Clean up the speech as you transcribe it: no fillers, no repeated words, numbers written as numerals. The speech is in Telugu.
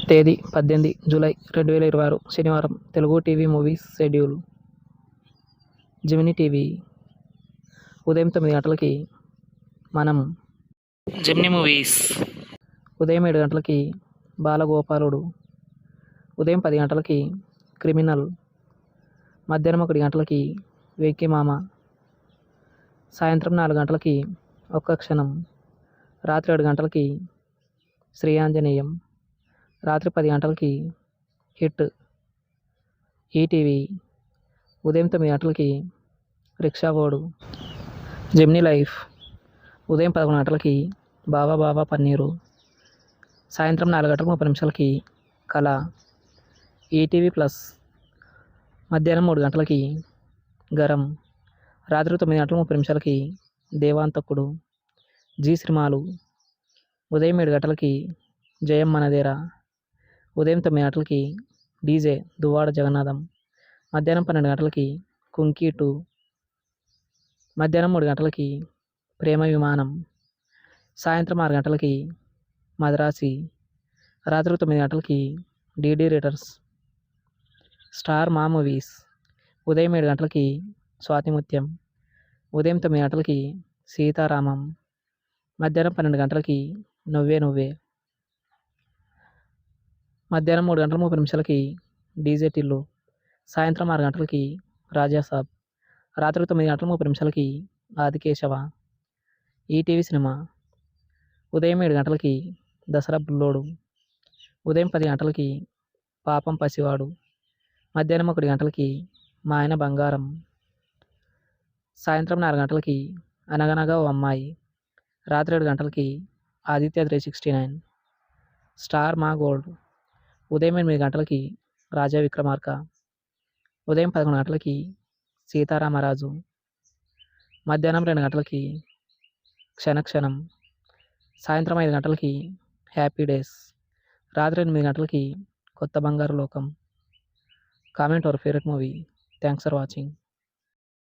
తేదీ 18 జూలై 2026 శనివారం. Telugu TV movies schedule. Gemini TV ఉదయం 9 గంటలకి మనం. జెమినీ మూవీస్ ఉదయం 7 గంటలకి బాలగోపాలుడు. ఉదయం 10 గంటలకి క్రిమినల్. మధ్యాహ్నం 1 గంటలకి వెంకీమామ. సాయంత్రం 4 గంటలకి ఒక్క క్షణం. రాత్రి 7 గంటలకి శ్రీ ఆంజనేయం. రాత్రి 10 గంటలకి హిట్. ఈటీవీ ఉదయం 9 గంటలకి రిక్షావోడు. జెమినీ లైఫ్ ఉదయం 11 గంటలకి బావా బావా పన్నీరు. సాయంత్రం 4 గంటల 30 నిమిషాలకి కళ. ఈటీవీ ప్లస్ మధ్యాహ్నం 3 గంటలకి గరం. రాత్రి 9 గంటల 30 నిమిషాలకి దేవాంతకుడు. జీ సినిమాలు ఉదయం 7 గంటలకి జయం మనదేరా. ఉదయం 9 గంటలకి డీజే దువ్వాడ జగన్నాథం. మధ్యాహ్నం 12 గంటలకి కుంకీ 2. మధ్యాహ్నం 3 గంటలకి ప్రేమ విమానం. సాయంత్రం 6 గంటలకి మద్రాసి. రాత్రి 9 గంటలకి డీడీ రిటర్న్స్. స్టార్ మా మూవీస్ ఉదయం 7 గంటలకి స్వాతిముత్యం. ఉదయం 9 గంటలకి సీతారామం. మధ్యాహ్నం 12 గంటలకి నువ్వే నువ్వే. మధ్యాహ్నం 3 గంటల 30 నిమిషాలకి డీజే టిల్లు. సాయంత్రం 6 గంటలకి రాజాసాబ్. రాత్రి 9 గంటల 30 నిమిషాలకి ఆదికేశవ. ఈటీవీ సినిమా ఉదయం 7 గంటలకి దసరా బుల్లోడు. ఉదయం 10 గంటలకి పాపం పసివాడు. మధ్యాహ్నం 1 గంటలకి మా ఆయన బంగారం. సాయంత్రం 4 గంటలకి అనగనగా ఓ అమ్మాయి. రాత్రి 7 గంటలకి ఆదిత్య 369. స్టార్ మా గోల్డ్ ఉదయం 8 గంటలకి రాజా విక్రమార్క. ఉదయం 11 గంటలకి సీతారామరాజు. మధ్యాహ్నం 2 గంటలకి క్షణక్షణం. సాయంత్రం 5 గంటలకి హ్యాపీ డేస్. రాత్రి 8 గంటలకి కొత్త బంగారు లోకం. Comment our favourite movie. Thanks for watching.